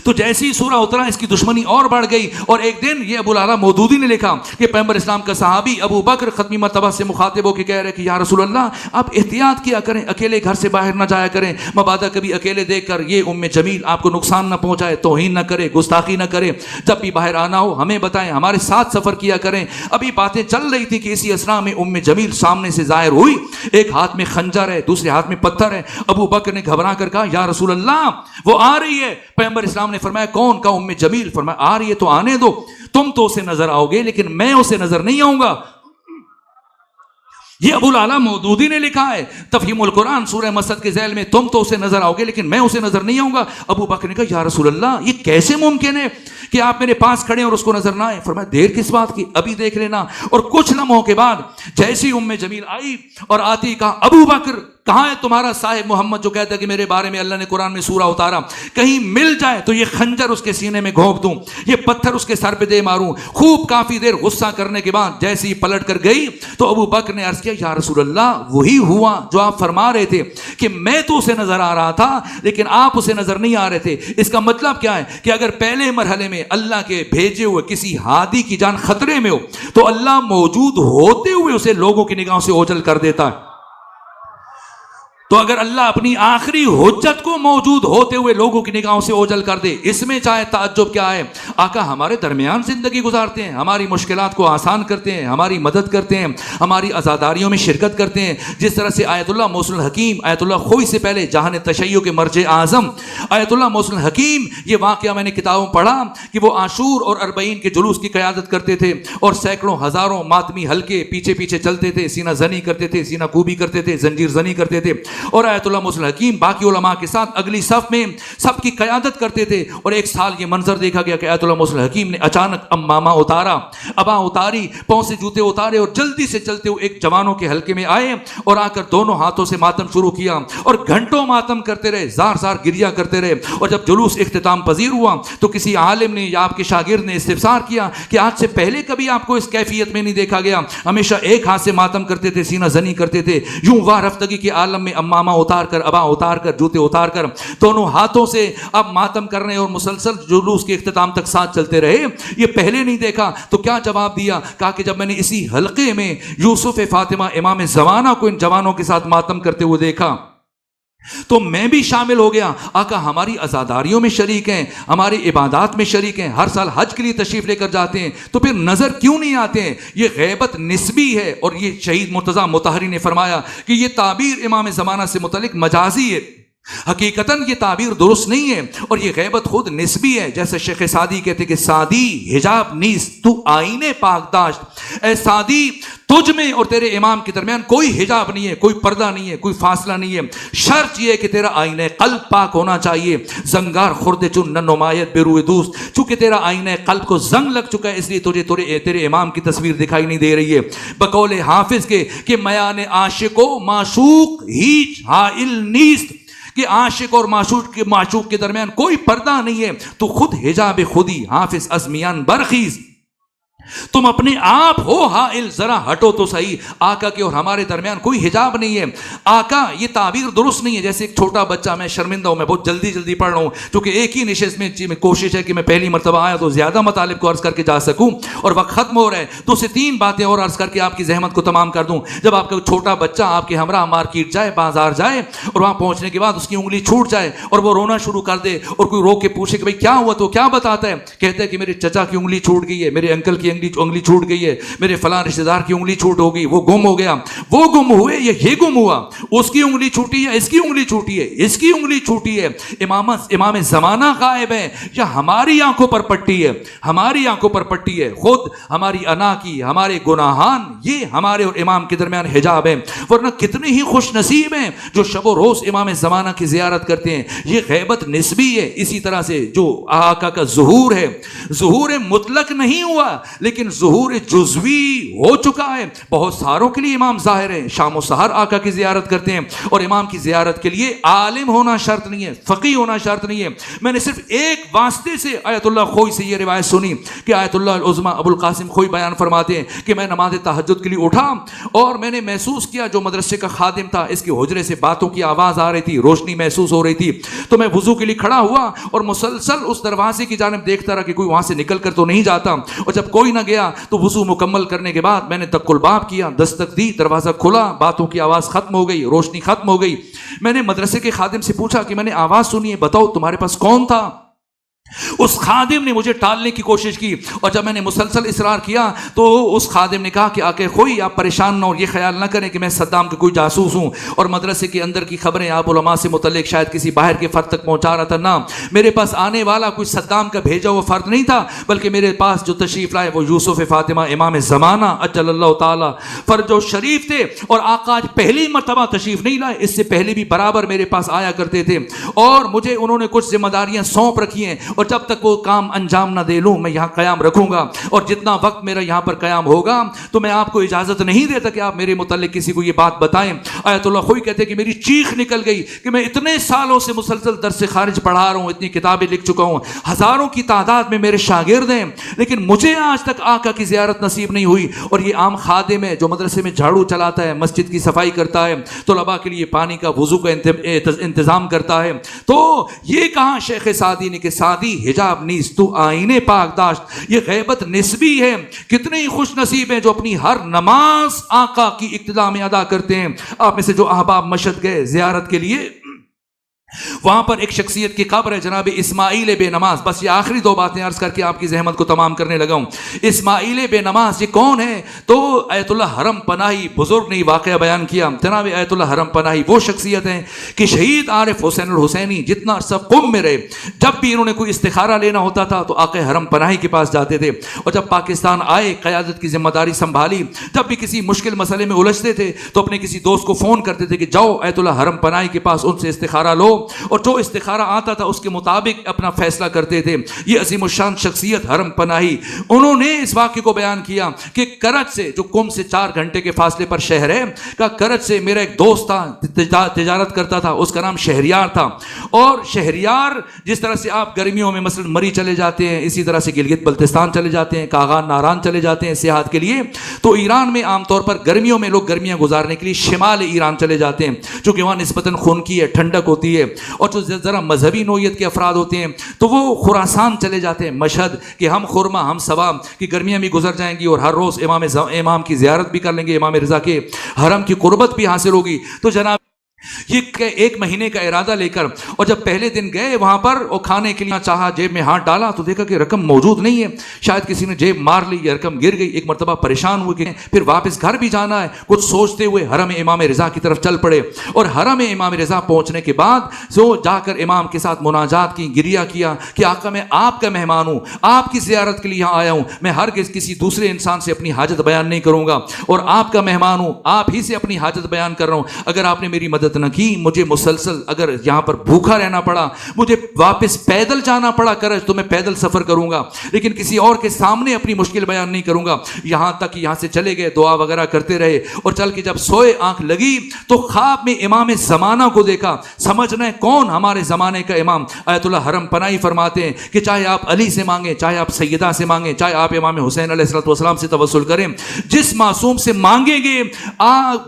تو جیسی سورہ اترا اس کی دشمنی اور بڑھ گئی، اور ایک دن یہ ابو العلا مودودی نے لکھا کہ پیغمبر اسلام کا صحابی ابو بکر ختمی مرتبہ سے مخاطب ہو کے کہہ رہے کہ یا رسول اللہ آپ احتیاط کیا کریں، اکیلے گھر سے باہر نہ جایا کریں، مبادا کبھی اکیلے دیکھ کر یہ ام جمیل آپ کو نقصان نہ پہنچائے، توہین نہ کرے، گستاخی نہ کرے، جب بھی باہر آنا ہو ہمیں بتائیں، ہمارے ساتھ سفر کیا کریں. ابھی باتیں چل رہی تھی کہ اسی اسنا میں ام جمیل سامنے سے ظاہر ہوئی، ایک ہاتھ میں خنجر ہے دوسرے ہاتھ میں پتھر ہے. ابو بکر نے گھبرا کر کہا یا رسول اللہ وہ آ رہی ہے. پیغمبر اسلام نے فرمایا کون؟ کا ام جمیل. فرمایا آ رہی ہے تو آنے دو، تم تو اسے نظر آؤ گے لیکن میں اسے نظر نہیں آؤں گا. یہ ابو العلا مودودی نے لکھا ہے تفہیم القرآن سورہ مسد کے ذیل میں، تم تو اسے نظر آؤ گے لیکن میں اسے نظر نہیں آؤں گا. ابو بکر نے کہا یا رسول اللہ یہ کیسے ممکن ہے کہ آپ میرے پاس کھڑے اور اس کو نظر نہ آئے؟ فرمایا دیر کس بات کی، ابھی دیکھ لینا. اور کچھ لمحوں کے بعد جیسی ام جمیل آئی اور آتی کہا ابو بکر کہاں ہے تمہارا صاحب محمد جو کہتا ہے کہ میرے بارے میں اللہ نے قرآن میں سورہ اتارا، کہیں مل جائے تو یہ خنجر اس کے سینے میں گھونپ دوں، یہ پتھر اس کے سر پہ دے ماروں. خوب کافی دیر غصہ کرنے کے بعد جیسے ہی پلٹ کر گئی تو ابو بکر نے عرض کیا یا رسول اللہ وہی ہوا جو آپ فرما رہے تھے کہ میں تو اسے نظر آ رہا تھا لیکن آپ اسے نظر نہیں آ رہے تھے. اس کا مطلب کیا ہے کہ اگر پہلے مرحلے میں اللہ کے بھیجے ہوئے کسی ہادی کی جان خطرے میں ہو تو اللہ موجود ہوتے ہوئے اسے لوگوں کی نگاہوں سے اوجھل کر دیتا ہے. تو اگر اللہ اپنی آخری حجت کو موجود ہوتے ہوئے لوگوں کی نگاہوں سے اوجھل کر دے، اس میں چاہے تعجب کیا ہے؟ آقا ہمارے درمیان زندگی گزارتے ہیں، ہماری مشکلات کو آسان کرتے ہیں، ہماری مدد کرتے ہیں، ہماری عزاداریوں میں شرکت کرتے ہیں. جس طرح سے آیت اللہ موصل الحکیم، آیت اللہ خوئی سے پہلے جہان تشیع کے مرجع اعظم آیت اللہ موصل الحکیم، یہ واقعہ میں نے کتابوں میں پڑھا کہ وہ عاشور اور اربعین کے جلوس کی قیادت کرتے تھے اور سینکڑوں ہزاروں ماتمی حلقے پیچھے پیچھے چلتے تھے، سینہ زنی کرتے تھے، سینہ کوبی کرتے تھے، زنجیر زنی کرتے تھے، اور آیت اللہ موصل الحکیم باقی علماء کے ساتھ اگلی صف میں سب کی قیادت کرتے تھے. اور ایک سال یہ منظر دیکھا گیا کہ آیت اللہ موصل الحکیم نے اچانک امامہ اتارا، ابا اتاری، پاؤں سے جوتے اتارے اور جلدی سے چلتے ہوئے ایک جوانوں کے حلقے میں آئے اور آ کر دونوں ہاتھوں سے ماتم شروع کیا اور گھنٹوں ماتم کرتے رہے، زار زار گریا کرتے رہے. اور جب جلوس اختتام پذیر ہوا تو کسی عالم نے یا آپ کے شاگرد نے استفسار کیا کہ آج سے پہلے کبھی آپ کو اس کیفیت میں نہیں دیکھا گیا، ہمیشہ ایک ہاتھ سے ماتم کرتے تھے، سینہ زنی کرتے تھے. یوں واہ رفتگی کے عالم میں امامہ اتار کر، ابا اتار کر، جوتے اتار کر دونوں ہاتھوں سے اب ماتم کرنے اور مسلسل جلوس کے اختتام تک ساتھ چلتے رہے. یہ پہلے نہیں دیکھا. تو کیا جواب دیا؟ کہا کہ جب میں نے اسی حلقے میں یوسف فاطمہ امام زمانہ کو ان جوانوں کے ساتھ ماتم کرتے ہوئے دیکھا تو میں بھی شامل ہو گیا. آقا ہماری عزاداریوں میں شریک ہیں، ہماری عبادات میں شریک ہیں، ہر سال حج کے لیے تشریف لے کر جاتے ہیں، تو پھر نظر کیوں نہیں آتے ہیں؟ یہ غیبت نسبی ہے. اور یہ شہید مرتضیٰ مطہری نے فرمایا کہ یہ تعبیر امام زمانہ سے متعلق مجازی ہے، حقیقتاً یہ تعبیر درست نہیں ہے، اور یہ غیبت خود نسبی ہے. جیسے شیخ سعدی کہتے کہ سعدی حجاب نیست تو آئینے پاک داشت، اے سعدی تجھ میں اور تیرے امام کے درمیان کوئی حجاب نہیں ہے، کوئی پردہ نہیں ہے، کوئی فاصلہ نہیں ہے، شرط یہ ہے کہ تیرا آئینہ قلب پاک ہونا چاہیے. زنگار خورد چون نن نمایت بے روئے دوست، چونکہ تیرا آئینہ قلب کو زنگ لگ چکا ہے، اس لیے تجھے تیرے امام کی تصویر دکھائی نہیں دے رہی ہے. بقول حافظ کے کہ میان عاشق و معشوق ہیچ حائل نیست، کہ عاشق اور معشوق کے درمیان کوئی پردہ نہیں ہے، تو خود حجاب خودی حافظ از میان برخیز. تم اپنے آپ ہو حائل، ذرا ہٹو تو صحیح. آقا کے اور ہمارے درمیان کوئی حجاب نہیں ہے. آقا یہ تعبیر درست نہیں ہے. جیسے ایک چھوٹا بچہ، میں شرمندہ ہوں، میں بہت جلدی پڑھ رہا ہوں کیونکہ ایک ہی نشست میں کوشش ہے کہ میں پہلی مرتبہ آیا تو زیادہ مطالب کو عرض کر کے جا سکوں اور وقت ختم ہو رہا ہے. 2 سے 3 باتیں اور عرض کر کے آپ کی زحمت کو تمام کر دوں. جب آپ کا چھوٹا بچہ آپ کے ہمراہ مارکیٹ جائے، بازار جائے، اور وہاں پہنچنے کے بعد اس کی انگلی چھوٹ جائے اور وہ رونا شروع کر دے اور کوئی رو کے پوچھے کہ بھائی کیا ہوا، تو کیا بتاتا ہے؟ کہتا ہے کہ میرے چچا کی انگلی چھوٹ گئی ہے، میرے انکل کی انگلی چھوٹ گئی ہے، میرے فلاں رشتہ دار کی انگلی چھوٹ ہو گئی، وہ گم ہو گیا. وہ گم ہوئے یہ گم ہوا، اس کی انگلی چھوٹی ہے، اس کی انگلی چھوٹی ہے، اس کی انگلی چھوٹی ہے. امام زمانہ غائب ہے یا ہماری آنکھوں پر پٹی ہے؟ ہماری آنکھوں پر پٹی ہے. خود ہماری انا کی، ہمارے گناہان، یہ ہمارے اور امام کے درمیان حجاب ہے. ورنہ کتنے ہی خوش نصیب ہیں جو شب و روز امام زمانہ کی زیارت کرتے ہیں. یہ غیبت نسبی ہے. اسی طرح سے جو آقا کا ظہور ہے، ظہور مطلق نہیں ہوا لیکن ظہور جزوی ہو چکا ہے. بہت ساروں کے لیے امام ظاہر ہے، شام و سحر آقا کی زیارت کرتے ہیں. اور امام کی زیارت کے لیے عالم ہونا شرط نہیں ہے، فقیہ ہونا شرط نہیں ہے. میں نے صرف ایک واسطے سے آیت اللہ خوئی سے یہ روایت سنی کہ آیت اللہ العظمی ابو القاسم خوئی بیان فرماتے ہیں کہ میں نماز تہجد کے لیے اٹھا اور میں نے محسوس کیا جو مدرسے کا خادم تھا اس کے حجرے سے باتوں کی آواز آ رہی تھی، روشنی محسوس ہو رہی تھی. تو میں وضو کے لیے کھڑا ہوا اور مسلسل اس دروازے کی جانب دیکھتا رہا کہ کوئی وہاں سے نکل کر تو نہیں جاتا. اور جب کوئی نہ گیا تو وضو مکمل کرنے کے بعد میں نے دق الباب کیا، دستک دی، دروازہ کھلا، باتوں کی آواز ختم ہو گئی، روشنی ختم ہو گئی. میں نے مدرسے کے خادم سے پوچھا کہ میں نے آواز سنی ہے، بتاؤ تمہارے پاس کون تھا؟ اس خادم نے مجھے ٹالنے کی کوشش کی اور جب میں نے مسلسل اصرار کیا تو اس خادم نے کہا کہ آقا خوئی آپ پریشان نہ ہو، یہ خیال نہ کریں کہ میں صدام کا کوئی جاسوس ہوں اور مدرسے کے اندر کی خبریں آپ علماء سے متعلق شاید کسی باہر کے فرد تک پہنچا رہا تھا. نہ، میرے پاس آنے والا کوئی صدام کا بھیجا ہوا فرد نہیں تھا، بلکہ میرے پاس جو تشریف لائے وہ یوسف فاطمہ امام زمانہ اجل اللہ تعالی فرج و شریف تھے. اور آقا آج پہلی مرتبہ تشریف نہیں لائے، اس سے پہلے بھی برابر میرے پاس آیا کرتے تھے اور مجھے انہوں نے کچھ ذمہ داریاں سونپ رکھی ہیں اور جب تک وہ کام انجام نہ دے لوں میں یہاں قیام رکھوں گا. اور جتنا وقت میرا یہاں پر قیام ہوگا تو میں آپ کو اجازت نہیں دیتا کہ آپ میرے متعلق کسی کو یہ بات بتائیں. آیت اللہ خوئی کہتے ہیں کہ میری چیخ نکل گئی کہ میں اتنے سالوں سے مسلسل درس خارج پڑھا رہا ہوں، اتنی کتابیں لکھ چکا ہوں، ہزاروں کی تعداد میں میرے شاگرد ہیں، لیکن مجھے آج تک آقا کی زیارت نصیب نہیں ہوئی. اور یہ عام خادم ہے جو مدرسے میں جھاڑو چلاتا ہے، مسجد کی صفائی کرتا ہے، طلباء کے لیے پانی کا وضو کا انتظام کرتا ہے. تو یہ کہا شیخ سعدی نے کہ سعدی بازی حجاب نیست تو آئینے پاک داشت. یہ غیبت نسبی ہے. کتنے ہی خوش نصیب ہیں جو اپنی ہر نماز آقا کی اقتداء میں ادا کرتے ہیں. آپ میں سے جو احباب مشہد گئے زیارت کے لیے، وہاں پر ایک شخصیت کی قبر ہے جناب اسماعیل بے نماز. بس یہ آخری دو باتیں عرض کر کے آپ کی زحمت کو تمام کرنے لگا ہوں. اسماعیل بے نماز یہ کون ہے؟ تو آیت اللہ حرم پناہی بزرگ نے واقعہ بیان کیا. جناب آیت اللہ حرم پناہی وہ شخصیت ہیں کہ شہید عارف حسین الحسینی جتنا عرصہ قم میں رہے، جب بھی انہوں نے کوئی استخارہ لینا ہوتا تھا تو آقا حرم پناہی کے پاس جاتے تھے. اور جب پاکستان آئے، قیادت کی ذمہ داری سنبھالی، جب بھی کسی مشکل مسئلے میں الجھتے تھے تو اپنے کسی دوست کو فون کرتے تھے کہ جاؤ آیت اللہ حرم پناہی کے پاس، ان سے استخارہ لو، اور جو استخارہ آتا تھا اس کے مطابق اپنا فیصلہ کرتے تھے. یہ عظیم الشان شخصیت حرم پناہی، انہوں نے اس واقعے کو بیان کیا کہ کرج سے، جو قم سے 4 گھنٹے کے فاصلے پر شہر ہے، کہ کرج سے میرا ایک دوست تھا، تجارت کرتا تھا، اس کا نام شہریار تھا. اور شہریار جس طرح سے آپ گرمیوں میں مثلا مری چلے جاتے ہیں، اسی طرح سے گلگت بلتستان چلے جاتے ہیں، کاغان ناران چلے جاتے ہیں سیاحت کے لیے. تو ایران میں عام طور پر گرمیوں میں لوگ گرمیاں گزارنے کے لیے شمال ایران چلے جاتے ہیں، چونکہ وہاں نسبتاً خنکی ہے، ٹھنڈک ہوتی ہے. اور جو ذرا مذہبی نوعیت کے افراد ہوتے ہیں تو وہ خراسان چلے جاتے ہیں، مشہد، کہ ہم خرما ہم ثواب کی گرمیاں بھی گزر جائیں گی اور ہر روز امام کی زیارت بھی کر لیں گے، امام رضا کے حرم کی قربت بھی حاصل ہوگی. تو جناب یہ 1 مہینے کا ارادہ لے کر، اور جب پہلے دن گئے وہاں پر اور کھانے کے لیے چاہا، جیب میں ہاتھ ڈالا تو دیکھا کہ رقم موجود نہیں ہے. شاید کسی نے جیب مار لی، یہ رقم گر گئی. ایک مرتبہ پریشان ہوئے کہ پھر واپس گھر بھی جانا ہے، کچھ سوچتے ہوئے حرم امام رضا کی طرف چل پڑے. اور حرم امام رضا پہنچنے کے بعد جا کر امام کے ساتھ مناجات کی، گریہ کیا کہ آقا میں آپ کا مہمان ہوں، آپ کی زیارت کے لیے یہاں آیا ہوں، میں ہرگز کسی دوسرے انسان سے اپنی حاجت بیان نہیں کروں گا، اور آپ کا مہمان ہوں، آپ ہی سے اپنی حاجت بیان کر رہا ہوں. اگر آپ نے میری مدد نہ کی، مجھے مسلسل اگر یہاں پر بھوکا رہنا پڑا، مجھے واپس پیدل جانا پڑا کرج، تو میں پیدل سفر کروں گا، لیکن کسی اور کے سامنے اپنی مشکل بیان نہیں کروں گا. یہاں تک یہاں سے چلے گئے، دعا وغیرہ کرتے رہے، اور چل کے جب سوئے آنکھ لگی تو خواب میں امام زمانہ کو دیکھا. سمجھنا ہے کون ہمارے زمانے کا امام. آیت اللہ حرم پناہی فرماتے ہیں کہ چاہے آپ علی سے مانگیں، چاہے آپ سیدہ سے مانگیں، چاہے آپ امام حسین علیہ السلام سے توسل کریں، جس معصوم سے مانگیں گے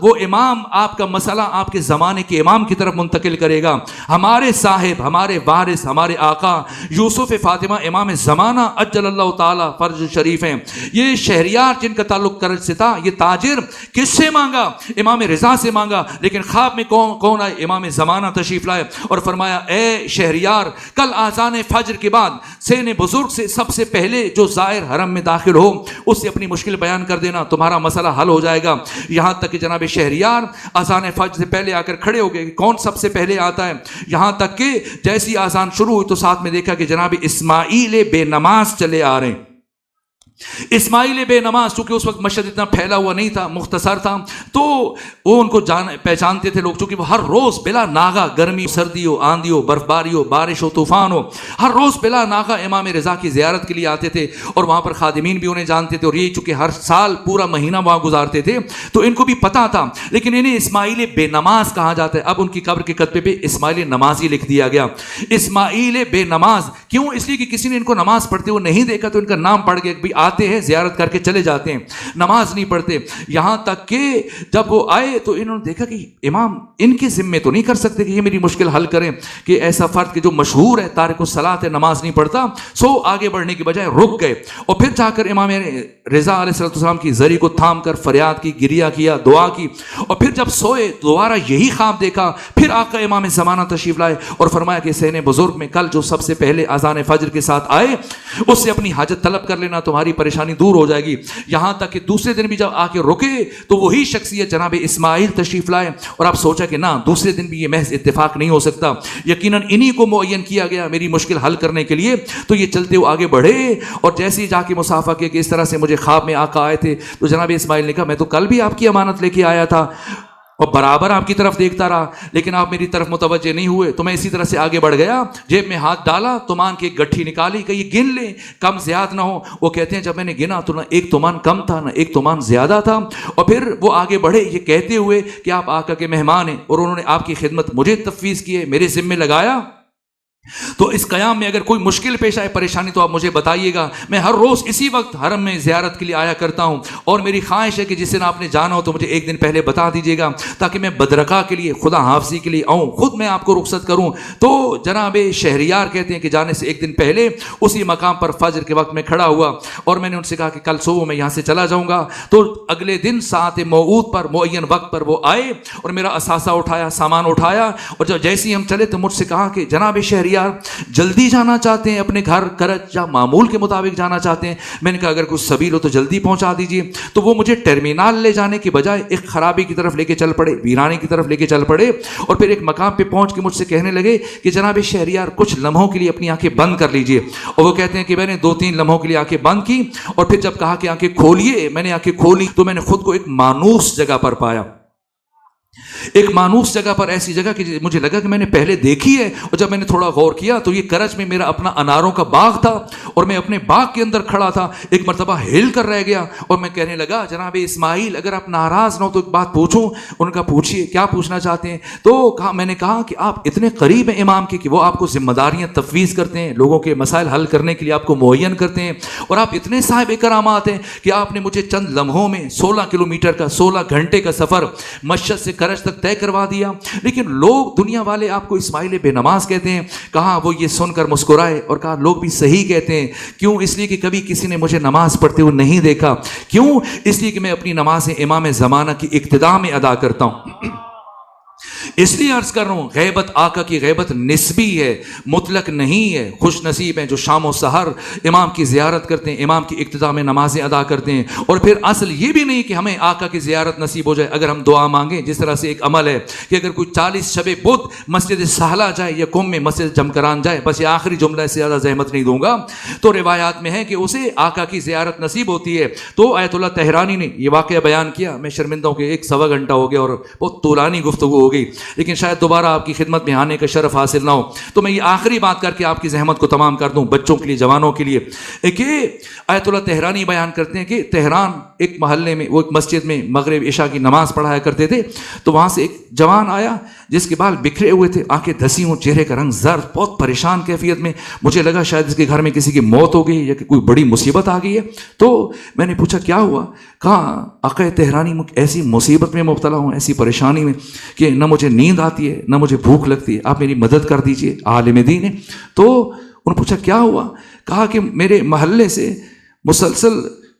وہ امام آپ کا مسئلہ آپ کے زمانے کے امام کی طرف منتقل کرے گا. ہمارے صاحب، ہمارے وارث، ہمارے آقا یوسف فاطمہ امام زمانہ عجل اللہ تعالی فرج شریف ہیں. یہ شہریار جن کا تعلق کرج سے تھا، یہ تاجر کس سے مانگا؟ امام رضا سے مانگا. لیکن خواب میں کون آئے؟ امام زمانہ تشریف لائے اور فرمایا اے شہریار، کل آذان فجر کے بعد سین بزرگ سے سب سے پہلے جو زائر حرم میں داخل ہو اس سے اپنی مشکل بیان کر دینا، تمہارا مسئلہ حل ہو جائے گا. یہاں تک کہ جناب شہریار آذان فجر سے پہلے آ کر کھڑے ہو گئے. کون سب سے پہلے آتا ہے؟ یہاں تک کہ جیسی آذان شروع ہوئی تو ساتھ میں دیکھا کہ جناب اسماعیل بے نماز چلے آ رہے ہیں. اسماعیل بے نماز، چونکہ اس وقت مشہد اتنا پھیلا ہوا نہیں تھا، مختصر تھا، تو وہ ان کو پہچانتے تھے لوگ، چونکہ وہ ہر روز بلا ناغہ، گرمی، سردی ہو، آندھی ہو، برفباری ہو، بارش ہو، طوفان ہو، ہر روز بلا ناغہ امام رضا کی زیارت کے لیے آتے تھے. اور وہاں پر خادمین بھی انہیں جانتے تھے، اور یہ چونکہ ہر سال پورا مہینہ وہاں گزارتے تھے تو ان کو بھی پتا تھا. لیکن انہیں اسماعیل بے نماز کہا جاتا ہے. اب ان کی قبر کے کتبے پہ اسماعیل نمازی لکھ دیا گیا. اسماعیل بے نماز کیوں؟ اس لیے کہ کسی نے ان کو نماز پڑھتے ہوئے نہیں دیکھا تو ان کا نام پڑھ گیا. آتے ہیں، زیارت کر کے چلے جاتے ہیں، نماز نہیں پڑھتے. یہاں تک کہ جب وہ آئے تو انہوں نے دیکھا کہ امام ان کے ذمے تو نہیں کر سکتے کہ یہ میری مشکل حل کریں، کہ ایسا فرد کہ جو مشہور ہے تارک الصلاۃ ہے، نماز نہیں پڑھتا. سو آگے بڑھنے کی بجائے رک گئے، اور پھر جا کر امام رضا علیہ السلام کی زری کو تھام کر فریاد کی، گریہ کیا، دعا کی. اور پھر جب سوئے دوبارہ یہی خواب دیکھا. پھر آقا امام زمانہ تشریف لائے اور فرمایا کہ سین بزرگ میں کل جو سب سے پہلے اذان فجر کے ساتھ آئے اس سے اپنی حاجت طلب کر لینا، تمہاری پریشانی دور ہو جائے گی. یہاں تک کہ دوسرے دن بھی جب آ کے رکے تو وہی شخصیت جناب اسماعیل تشریف لائے. اور آپ سوچا کہ نہ، دوسرے دن بھی یہ محض اتفاق نہیں ہو سکتا، یقیناً انہی کو معین کیا گیا میری مشکل حل کرنے کے لیے. تو یہ چلتے ہوئے آگے بڑھے اور جیسے ہی جا کے مصافحہ کیا کہ اس طرح سے مجھے خواب میں آقا آئے تھے، تو جناب اسماعیل نے کہا میں تو کل بھی آپ کی امانت لے کے آیا تھا اور برابر آپ کی طرف دیکھتا رہا، لیکن آپ میری طرف متوجہ نہیں ہوئے. تو میں اسی طرح سے آگے بڑھ گیا، جیب میں ہاتھ ڈالا، تومان کی ایک گٹھی نکالی کہ یہ گن لیں، کم زیاد نہ ہو. وہ کہتے ہیں جب میں نے گنا تو نہ 1 تومان کم تھا نہ 1 تومان زیادہ تھا. اور پھر وہ آگے بڑھے یہ کہتے ہوئے کہ آپ آقا کے مہمان ہیں اور انہوں نے آپ کی خدمت مجھے تفویض کی ہے، میرے ذمے لگایا تو اس قیام میں اگر کوئی مشکل پیش آئے، پریشانی، تو آپ مجھے بتائیے گا. میں ہر روز اسی وقت حرم میں زیارت کے لیے آیا کرتا ہوں، اور میری خواہش ہے کہ جس دن آپ نے جانا ہو تو مجھے ایک دن پہلے بتا دیجیے گا، تاکہ میں بدرقہ کے لیے، خدا حافظی کے لیے آؤں، خود میں آپ کو رخصت کروں. تو جناب شہریار کہتے ہیں کہ جانے سے ایک دن پہلے اسی مقام پر فجر کے وقت میں کھڑا ہوا، اور میں نے ان سے کہا کہ کل صبح میں یہاں سے چلا جاؤں گا. تو اگلے دن ساعت موعود پر، معین وقت پر وہ آئے، اور میرا اثاثہ اٹھایا، سامان اٹھایا، اور جب جیسے ہی ہم چلے تو مجھ سے کہا کہ جناب شہریار جلدی جانا چاہتے ہیں اپنے گھر کرج، یا معمول کے مطابق جانا چاہتے ہیں؟ میں نے کہا اگر کچھ سبیل ہو تو جلدی پہنچا دیجئے. تو وہ مجھے ٹرمینال لے جانے کی بجائے ایک خرابی کی طرف لے کے چل پڑے، ویرانے کی طرف لے کے چل پڑے، اور پھر ایک مقام پہ پہنچ کے مجھ سے کہنے لگے کہ جناب شہریار کچھ لمحوں کے لیے اپنی آنکھیں بند کر لیجئے. اور وہ کہتے ہیں کہ میں نے 2-3 لمحوں کے لیے آنکھیں بند کی، اور پھر جب کہا کہ آنکھیں کھولیے، میں نے آنکھیں کھولی تو میں نے خود کو ایک مانوس جگہ پر پایا. ایک مانوس جگہ پر، ایسی جگہ کہ مجھے لگا کہ میں نے پہلے دیکھی ہے. اور جب میں نے تھوڑا غور کیا تو یہ کرج میں میرا اپنا اناروں کا باغ تھا، اور میں اپنے باغ کے اندر کھڑا تھا. ایک مرتبہ ہل کر رہ گیا، اور میں کہنے لگا جناب اسماعیل اگر آپ ناراض نہ ہو تو ایک بات پوچھوں. ان کا پوچھیے، کیا پوچھنا چاہتے ہیں؟ تو میں نے کہا کہ آپ اتنے قریب ہیں امام کے کہ وہ آپ کو ذمہ داریاں تفویض کرتے ہیں، لوگوں کے مسائل حل کرنے کے لیے آپ کو معین کرتے ہیں، اور آپ اتنے صاحب کرامات ہیں کہ آپ نے مجھے چند لمحوں میں 16 کلومیٹر کا، 16 گھنٹے کا سفر مشہد سے کرج تک طے کروا دیا. لیکن لوگ، دنیا والے آپ کو اسماعیل بے نماز کہتے ہیں. کہا وہ یہ سن کر مسکرائے اور کہا لوگ بھی صحیح کہتے ہیں. کیوں؟ اس لیے کہ کبھی کسی نے مجھے نماز پڑھتے ہوئے نہیں دیکھا. کیوں؟ اس لیے کہ میں اپنی نمازیں امام زمانہ کی ابتدا میں ادا کرتا ہوں. اس لیے عرض کر رہا ہوں، غیبت آقا کی غیبت نسبی ہے، مطلق نہیں ہے. خوش نصیب ہیں جو شام و سحر امام کی زیارت کرتے ہیں، امام کی اقتداء میں نمازیں ادا کرتے ہیں. اور پھر اصل یہ بھی نہیں کہ ہمیں آقا کی زیارت نصیب ہو جائے اگر ہم دعا مانگیں. جس طرح سے ایک عمل ہے کہ اگر کوئی 40 شب بدھ مسجد سہلا جائے یا قم میں مسجد جمکران جائے، بس یہ آخری جملہ سے زیادہ زحمت نہیں دوں گا، تو روایات میں ہے کہ اسے آقا کی زیارت نصیب ہوتی ہے. تو آیت اللہ تہرانی نے یہ واقعہ بیان کیا. میں شرمندہ ہوں کہ 1 سوا گھنٹہ ہو گیا اور بہت طولانی گفتگو ہو گئی، لیکن شاید دوبارہ آپ کی خدمت میں آنے کا شرف حاصل نہ ہو. تو میں یہ آخری بات کر کے آپ کی زحمت کو تمام کر دوں، بچوں کے لیے، جوانوں کے لیے. کہ آیت اللہ تہرانی بیان کرتے ہیں کہ تہران ایک محلے میں، وہ ایک مسجد میں مغرب عشاء کی نماز پڑھایا کرتے تھے. تو وہاں سے ایک جوان آیا جس کے بال بکھرے ہوئے تھے، آنکھیں دھسی ہوں، چہرے کا رنگ زرد، بہت پریشان کیفیت میں. مجھے لگا شاید اس کے گھر میں کسی کی موت ہو گئی یا کہ کوئی بڑی مصیبت آ گئی ہے. تو میں نے پوچھا کیا ہوا؟ کہا آقا تہرانی ایسی مصیبت میں مبتلا ہوں، ایسی پریشانی میں کہ نہ مجھے نیند آتی ہے نہ مجھے بھوک لگتی ہے، آپ میری مدد کر دیجئے. عالم دین ہے. تو انہوں نے پوچھا کیا ہوا؟ کہا کہ میرے محلے سے مسلسل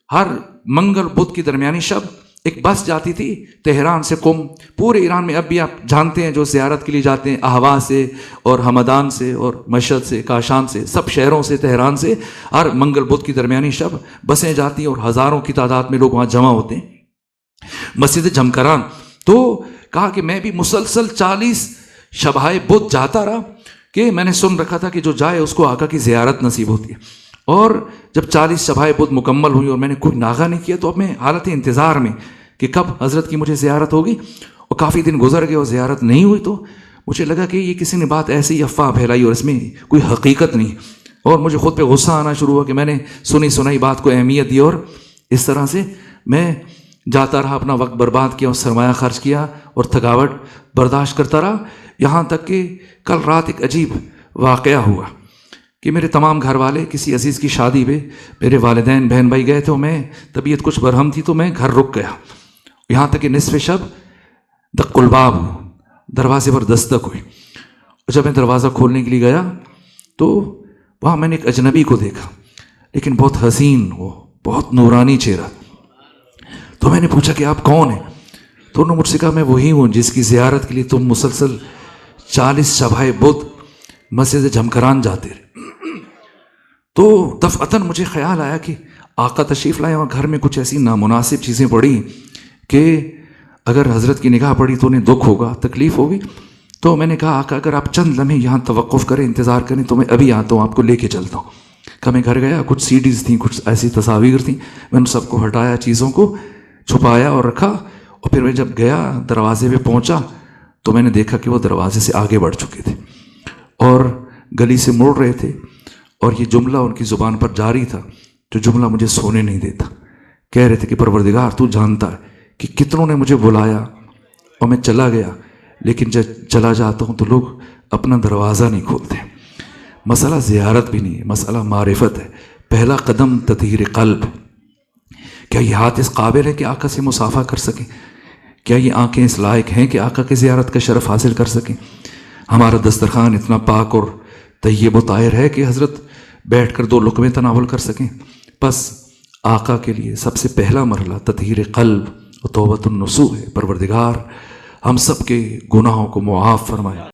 ہر منگل بدھ کی درمیانی شب ایک بس جاتی تھی تہران سے قم. پورے ایران میں اب بھی آپ جانتے ہیں جو زیارت کے لیے جاتے ہیں، احوا سے اور ہمدان سے اور مشہد سے، کاشان سے، سب شہروں سے، تہران سے ہر منگل بدھ کی درمیانی شب بسیں جاتی ہیں، اور ہزاروں کی تعداد میں لوگ وہاں جمع ہوتے ہیں مسجد جمکران. تو کہا کہ میں بھی مسلسل 40 شبائے بدھ جاتا رہا، کہ میں نے سن رکھا تھا کہ جو جائے اس کو آقا کی زیارت نصیب ہوتی ہے. اور جب 40 شبائے بدھ مکمل ہوئی اور میں نے کوئی ناغہ نہیں کیا، تو اب میں حالت انتظار میں کہ کب حضرت کی مجھے زیارت ہوگی. اور کافی دن گزر گئے اور زیارت نہیں ہوئی. تو مجھے لگا کہ یہ کسی نے بات ایسے ہی افواہ پھیلائی اور اس میں کوئی حقیقت نہیں. اور مجھے خود پہ غصہ آنا شروع ہوا کہ میں نے سنی سنائی بات کو اہمیت دی، اور اس طرح سے میں جاتا رہا، اپنا وقت برباد کیا اور سرمایہ خرچ کیا اور تھکاوٹ برداشت کرتا رہا. یہاں تک کہ کل رات ایک عجیب واقعہ ہوا کہ میرے تمام گھر والے کسی عزیز کی شادی پہ، میرے والدین بہن بھائی گئے تھے، میں طبیعت کچھ برہم تھی تو میں گھر رک گیا. یہاں تک کہ نصف شب دق الباب، دروازے پر دستک ہوئی. اور جب میں دروازہ کھولنے کے لیے گیا تو وہاں میں نے ایک اجنبی کو دیکھا، لیکن بہت حسین، وہ بہت نورانی چہرہ. تو میں نے پوچھا کہ آپ کون ہیں؟ تو انہوں نے مجھ سے کہا میں وہی ہوں جس کی زیارت کے لیے تم مسلسل 40 شبائے بدھ مسجد جمکران جاتے رہے. تو دفعتاً مجھے خیال آیا کہ آقا تشریف لائے اور گھر میں کچھ ایسی نامناسب چیزیں پڑی کہ اگر حضرت کی نگاہ پڑی تو انہیں دکھ ہوگا، تکلیف ہوگی. تو میں نے کہا آقا اگر آپ چند لمحے یہاں توقف کریں، انتظار کریں تو میں ابھی آتا ہوں، آپ کو لے کے چلتا ہوں. کہ میں گھر گیا، کچھ CDs تھیں، کچھ ایسی تصاویر تھیں، میں ان سب کو ہٹایا، چیزوں کو چھپایا اور رکھا. اور پھر میں جب گیا دروازے پہ پہنچا تو میں نے دیکھا کہ وہ دروازے سے آگے بڑھ چکے تھے اور گلی سے مڑ رہے تھے. اور یہ جملہ ان کی زبان پر جاری تھا جو جملہ مجھے سونے نہیں دیتا. کہہ رہے تھے کہ پروردگار تو جانتا ہے کہ کتنوں نے مجھے بلایا اور میں چلا گیا، لیکن جب چلا جاتا ہوں تو لوگ اپنا دروازہ نہیں کھولتے. مسئلہ زیارت بھی نہیں ہے، مسئلہ معرفت ہے۔ پہلا قدم تطہیر قلب۔ کیا یہ ہاتھ اس قابل ہے کہ آقا سے مصافحہ کر سکیں؟ کیا یہ آنکھیں اس لائق ہیں کہ آقا کی زیارت کا شرف حاصل کر سکیں؟ ہمارا دسترخوان اتنا پاک اور طیب و طاہر ہے کہ حضرت بیٹھ کر 2 لقمے تناول کر سکیں؟ بس آقا کے لیے سب سے پہلا مرحلہ تطہیر قلب و توبۃ النصوح ہے۔ پروردگار ہم سب کے گناہوں کو معاف فرمائے۔